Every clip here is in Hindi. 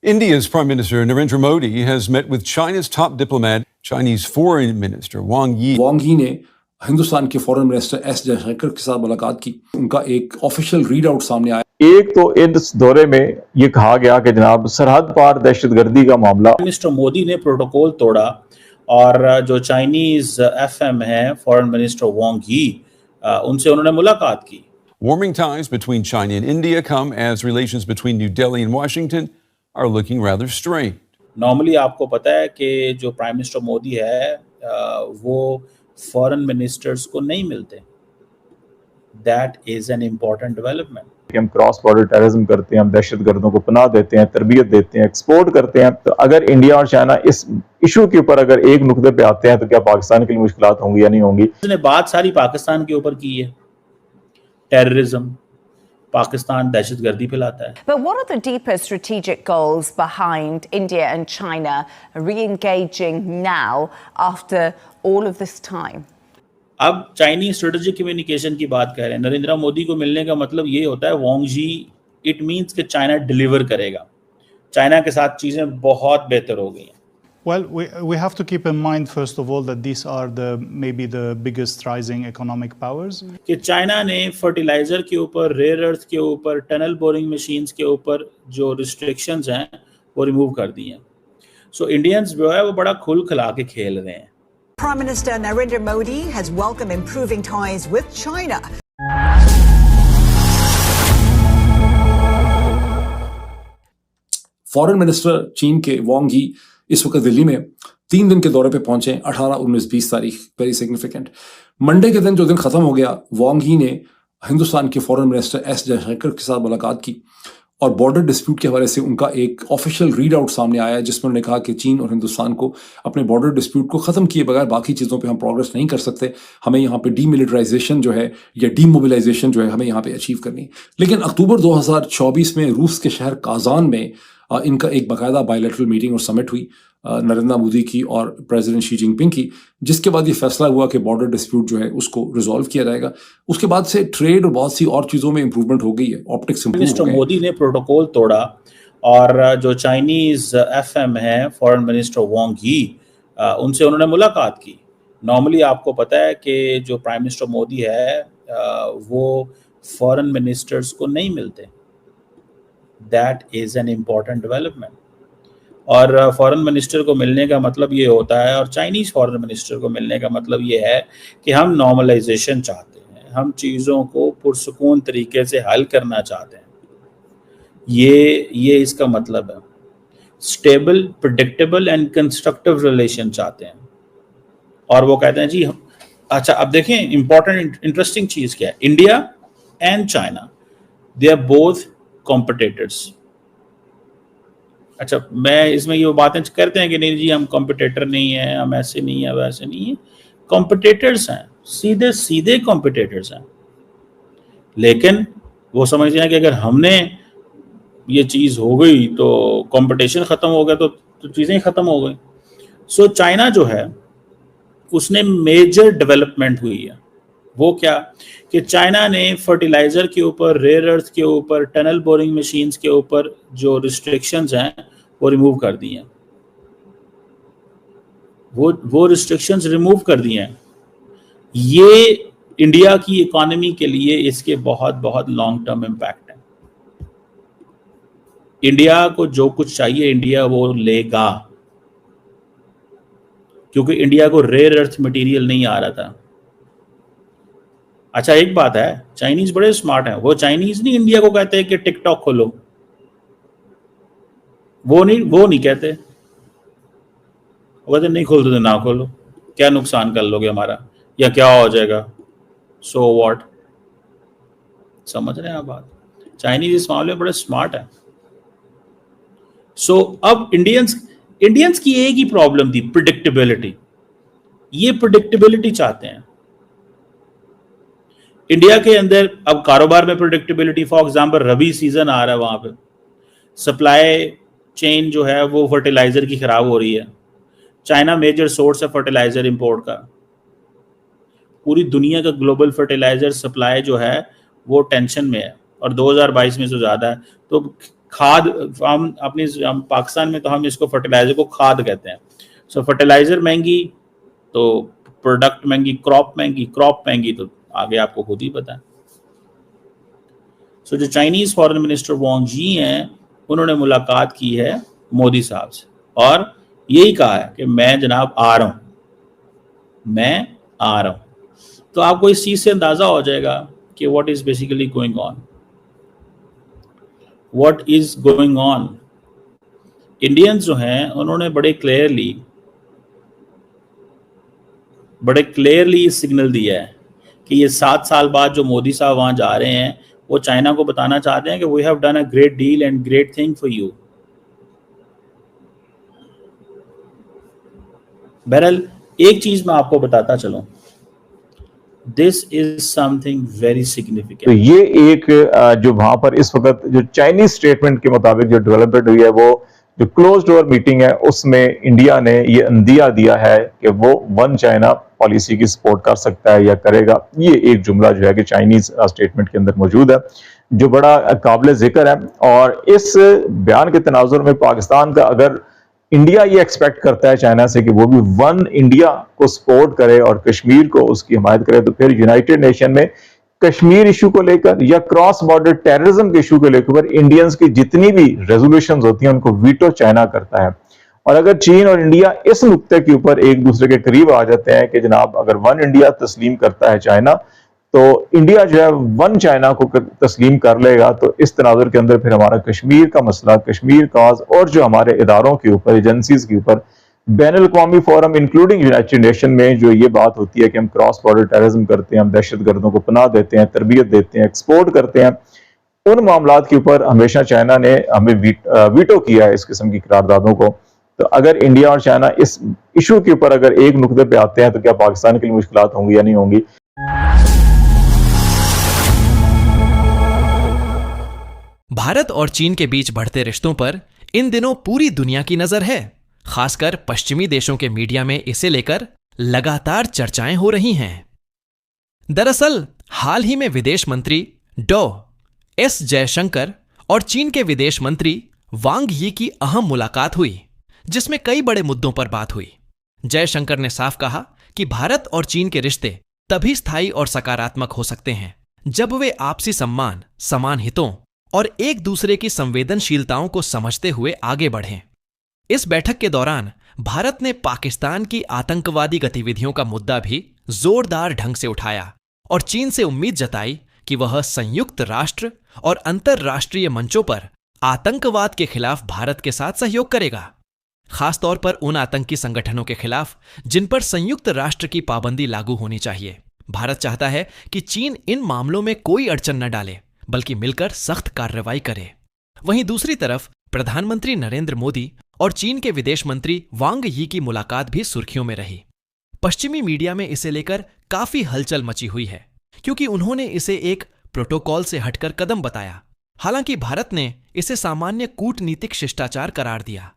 India's Prime Minister Narendra Modi has met with China's top diplomat, Chinese Foreign Minister Wang Yi. वांग ही ने हिंदुस्तान के फॉरेन मिनिस्टर एस जयशंकर के साथ मुलाकात की। उनका एक ऑफिशियल रीड आउट सामने आया। एक तो इस दौरे में ये कहा गया कि जनाब सरहद पार दहशतगर्दी का मामला। मिस्टर मोदी ने प्रोटोकॉल तोड़ा और जो चाइनीज एफएम है फॉरेन मिनिस्टर वांग यी, उनसे उन्होंने मुलाकात की। Warming ties between China and India come as relations between New Delhi and Washington are looking rather strained. Normally आपको पता है कि जो प्राइम मिनिस्टर मोदी है वो फॉरेन मिनिस्टर्स को नहीं मिलते। That is an important development. हम क्रॉस बॉर्डर टेररिज्म करते हैं, हम दहशतगर्दों को पनाह देते हैं, तरबियत देते हैं, एक्सपोर्ट करते हैं। तो अगर इंडिया और चाइना इस इशू के ऊपर अगर एक नुक्ते पे आते हैं तो क्या पाकिस्तान के लिए मुश्किलात होंगी या नहीं होंगी? उसने बात सारी पाकिस्तान के ऊपर की है। टेररिज्म, पाकिस्तान दहशतगर्दी फैलाता है। But what are the deeper strategic goals behind India and China re-engaging now after all of this time? अब चाइनीज स्ट्रेटेजिक कम्युनिकेशन की बात कर रहे हैं। नरेंद्र मोदी को मिलने का मतलब ये होता है वांग यी, इट मींस कि चाइना डिलीवर करेगा। चाइना के साथ चीजें बहुत बेहतर हो गई हैं। Well, we have to keep in mind first of all that these are maybe the biggest rising economic powers. कि चाइना ने फर्टिलाइजर के ऊपर, रेयर अर्थ के ऊपर, टनल बोरिंग मशीन्स के ऊपर जो रिस्ट्रिक्शंस हैं वो रिमूव कर दी हैं। सो इंडियंस जो है वो बड़ा खुल खिला के खेल रहे हैं। Prime Minister Narendra Modi has welcomed improving ties with China. Foreign minister चीन के वांग यी इस वक्त दिल्ली में 3 दिन के दौरे पे पहुंचे। 18, 19, 20 तारीख वेरी सिग्निफिकेंट। मंडे के दिन जो दिन खत्म हो गया, वांग यी ने हिंदुस्तान के फॉरेन मिनिस्टर एस जयशंकर के साथ मुलाकात की और बॉर्डर डिस्प्यूट के हवाले से उनका एक ऑफिशियल रीड आउट सामने आया जिसमें उन्होंने कहा कि चीन और हिंदुस्तान को अपने बॉर्डर डिस्प्यूट को खत्म किए बगैर बाकी चीज़ों पे हम प्रोग्रेस नहीं कर सकते। हमें यहाँ पे डीमिलिटराइजेशन जो है या डीमोबिलाइजेशन जो है हमें यहाँ पे अचीव करनी। लेकिन अक्टूबर 2024 में रूस के शहर काजान में इनका एक बाकायदा बायलैटरल मीटिंग और समिट हुई नरेंद्र मोदी की और प्रेसिडेंट शी जिनपिंग की, जिसके बाद ये फैसला हुआ कि बॉर्डर डिस्प्यूट जो है उसको रिजॉल्व किया जाएगा। उसके बाद से ट्रेड और बहुत सी और चीज़ों में इंप्रूवमेंट हो गई है। ऑप्टिक्स मिनिस्टर मोदी ने प्रोटोकॉल तोड़ा और जो चाइनीज एफएम है फॉरेन मिनिस्टर वांग यी, उनसे उन्होंने मुलाकात की। नॉर्मली आपको पता है कि जो प्राइम मिनिस्टर मोदी है वो फॉरेन मिनिस्टर्स को नहीं मिलते। That is an important development. और फॉरेन मिनिस्टर को मिलने का मतलब ये होता है, और चाइनीज फॉरेन मिनिस्टर को मिलने का मतलब ये है कि हम नॉर्मलाइजेशन चाहते हैं, हम चीज़ों को पुरसुकून तरीके से हल करना चाहते हैं। ये इसका मतलब है। Stable, predictable and constructive relation चाहते हैं। और वो कहते हैं जी अच्छा अब देखें इंपॉर्टेंट इंटरेस्टिंग चीज़ क्या है। India and China they are both competitors. अच्छा, मैं इसमें ये बातें करते हैं कि नहीं जी हम कॉम्पिटिटर नहीं हैं, हम ऐसे नहीं हैं, वैसे नहीं हैं। कॉम्पिटिटर्स हैं, सीधे सीधे कॉम्पिटिटर्स हैं। लेकिन वो समझते हैं कि अगर हमने ये चीज़ हो गई तो कंपटीशन ख़त्म हो गया, तो चीज़ें ख़त्म हो गई। सो चाइना जो है उसने मेजर डेवलपमेंट हुई है। वो क्या कि चाइना ने फर्टिलाइज़र के ऊपर, रेयर अर्थ के ऊपर, टनल बोरिंग मशीन्स के ऊपर जो रिस्ट्रिक्शंस हैं वो रिमूव कर दी हैं। वो रिस्ट्रिक्शंस रिमूव कर दिए हैं। ये इंडिया की इकोनॉमी के लिए इसके बहुत बहुत लॉन्ग टर्म इम्पैक्ट है। इंडिया को जो कुछ चाहिए इंडिया वो लेगा, क्योंकि इंडिया को रेयर अर्थ मटेरियल नहीं आ रहा था। अच्छा एक बात है, चाइनीज बड़े स्मार्ट हैं। वो चाइनीज नहीं इंडिया को कहते हैं कि टिकटॉक खोलो, वो नहीं कहते। वो कहते नहीं खोलते तो ना खोलो, क्या नुकसान कर लोगे हमारा, या क्या हो जाएगा, सो व्हाट। समझ रहे हैं आप बात? चाइनीज इस मामले में बड़े स्मार्ट है। सो अब इंडियंस की एक ही प्रॉब्लम थी, प्रिडिक्टेबिलिटी। ये प्रिडिक्टेबिलिटी चाहते हैं इंडिया के अंदर। अब कारोबार में प्रेडिक्टेबिलिटी, फॉर एग्जांपल रबी सीजन आ रहा है, वहां पे सप्लाई चेन जो है वो फर्टिलाइजर की खराब हो रही है। चाइना मेजर सोर्स है फर्टिलाइजर इंपोर्ट का। पूरी दुनिया का ग्लोबल फर्टिलाइजर सप्लाई जो है वो टेंशन में है और 2022 में से ज्यादा है। तो खाद, हम पाकिस्तान में तो हम इसको फर्टिलाइजर को खाद कहते हैं। सो फर्टिलाइजर महंगी तो प्रोडक्ट महंगी, क्रॉप महंगी तो आगे आपको खुद ही पता है। सो जो चाइनीज फॉरेन मिनिस्टर वांग यी हैं, उन्होंने मुलाकात की है मोदी साहब से और यही कहा है कि मैं जनाब आ रहा हूं। तो आपको इस चीज से अंदाजा हो जाएगा कि what is basically going on. Indians जो हैं उन्होंने बड़े क्लियरली सिग्नल दिया है कि ये 7 साल बाद जो मोदी साहब वहां जा रहे हैं, वो चाइना को बताना चाहते हैं कि we have done a great deal and great thing for you. बहरहाल एक चीज मैं आपको बताता चलूं, दिस इज समथिंग वेरी तो सिग्निफिकेंट। ये एक जो वहां पर इस वक्त जो चाइनीज स्टेटमेंट के मुताबिक जो डेवलपमेंट हुई है, वो जो क्लोज डोर मीटिंग है उसमें इंडिया ने ये अंदिया दिया है कि वो वन चाइना पॉलिसी की सपोर्ट कर सकता है या करेगा। ये एक जुमला जो है कि चाइनीज स्टेटमेंट के अंदर मौजूद है, जो बड़ा काबिल जिक्र है। और इस बयान के तनाजुर में पाकिस्तान का, अगर इंडिया ये एक्सपेक्ट करता है चाइना से कि वो भी वन इंडिया को सपोर्ट करे और कश्मीर को उसकी हिमायत करे, तो फिर यूनाइटेड नेशन में कश्मीर इशू को लेकर या क्रॉस बॉर्डर टेररिज्म के इशू को लेकर इंडियंस की जितनी भी रेजोल्यूशंस होती हैं उनको वीटो चाइना करता है। और अगर चीन और इंडिया इस नुक्ते के ऊपर एक दूसरे के करीब आ जाते हैं कि जनाब अगर वन इंडिया तस्लीम करता है चाइना, तो इंडिया जो है वन चाइना को तस्लीम कर लेगा, तो इस तनाजुर के अंदर फिर हमारा कश्मीर का मसला, कश्मीर काज और जो हमारे इदारों के ऊपर, एजेंसीज के ऊपर बैनुल-अक़वामी फोरम इंक्लूडिंग यूनाइटेड नेशन में जो ये बात होती है कि हम क्रॉस बॉर्डर टेररिज्म करते हैं, हम दहशतगर्दों को पनाह देते हैं, तरबियत देते हैं, एक्सपोर्ट करते हैं, उन मामलात के ऊपर हमेशा चाइना ने हमें वीटो किया है इस किस्म की करारदादों को। तो अगर इंडिया और चाइना इस इशू के ऊपर अगर एक नुक्ते पे आते हैं, तो क्या पाकिस्तान के लिए मुश्किलात होंगी या नहीं होंगी? भारत और चीन के बीच बढ़ते रिश्तों पर इन दिनों पूरी दुनिया की नजर है। खासकर पश्चिमी देशों के मीडिया में इसे लेकर लगातार चर्चाएं हो रही हैं। दरअसल हाल ही में विदेश मंत्री डॉ. एस. जयशंकर और चीन के विदेश मंत्री वांग यी की अहम मुलाकात हुई, जिसमें कई बड़े मुद्दों पर बात हुई। जयशंकर ने साफ कहा कि भारत और चीन के रिश्ते तभी स्थायी और सकारात्मक हो सकते हैं जब वे आपसी सम्मान, समान हितों और एक दूसरे की संवेदनशीलताओं को समझते हुए आगे बढ़ें। इस बैठक के दौरान भारत ने पाकिस्तान की आतंकवादी गतिविधियों का मुद्दा भी जोरदार ढंग से उठाया और चीन से उम्मीद जताई कि वह संयुक्त राष्ट्र और अंतर्राष्ट्रीय मंचों पर आतंकवाद के खिलाफ भारत के साथ सहयोग करेगा, खासतौर पर उन आतंकी संगठनों के खिलाफ जिन पर संयुक्त राष्ट्र की पाबंदी लागू होनी चाहिए। भारत चाहता है कि चीन इन मामलों में कोई अड़चन न डाले, बल्कि मिलकर सख्त कार्रवाई करे। वहीं दूसरी तरफ प्रधानमंत्री नरेंद्र मोदी और चीन के विदेश मंत्री वांग यी की मुलाकात भी सुर्खियों में रही। पश्चिमी मीडिया में इसे लेकर काफी हलचल मची हुई है, क्योंकि उन्होंने इसे एक प्रोटोकॉल से हटकर कदम बताया। हालांकि भारत ने इसे सामान्य कूटनीतिक शिष्टाचार करार दिया।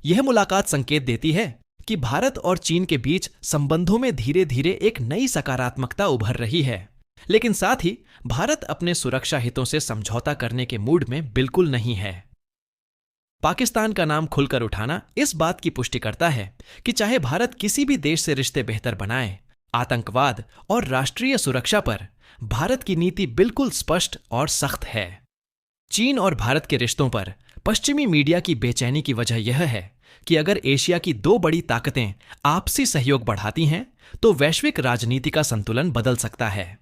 यह मुलाकात संकेत देती है कि भारत और चीन के बीच संबंधों में धीरे धीरे एक नई सकारात्मकता उभर रही है, लेकिन साथ ही भारत अपने सुरक्षा हितों से समझौता करने के मूड में बिल्कुल नहीं है। पाकिस्तान का नाम खुलकर उठाना इस बात की पुष्टि करता है कि चाहे भारत किसी भी देश से रिश्ते बेहतर बनाए, आतंकवाद और राष्ट्रीय सुरक्षा पर भारत की नीति बिल्कुल स्पष्ट और सख्त है। चीन और भारत के रिश्तों पर पश्चिमी मीडिया की बेचैनी की वजह यह है कि अगर एशिया की दो बड़ी ताकतें आपसी सहयोग बढ़ाती हैं, तो वैश्विक राजनीति का संतुलन बदल सकता है।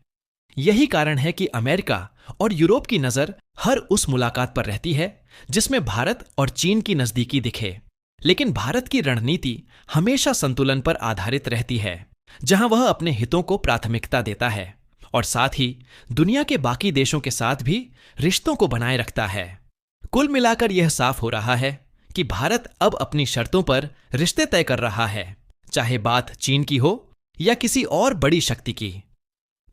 यही कारण है कि अमेरिका और यूरोप की नजर हर उस मुलाकात पर रहती है जिसमें भारत और चीन की नजदीकी दिखे, लेकिन भारत की रणनीति हमेशा संतुलन पर आधारित रहती है, जहां वह अपने हितों को प्राथमिकता देता है और साथ ही दुनिया के बाकी देशों के साथ भी रिश्तों को बनाए रखता है। कुल मिलाकर यह साफ हो रहा है कि भारत अब अपनी शर्तों पर रिश्ते तय कर रहा है, चाहे बात चीन की हो या किसी और बड़ी शक्ति की।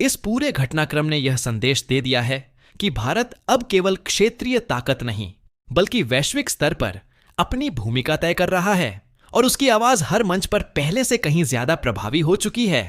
इस पूरे घटनाक्रम ने यह संदेश दे दिया है कि भारत अब केवल क्षेत्रीय ताकत नहीं, बल्कि वैश्विक स्तर पर अपनी भूमिका तय कर रहा है और उसकी आवाज हर मंच पर पहले से कहीं ज्यादा प्रभावी हो चुकी है।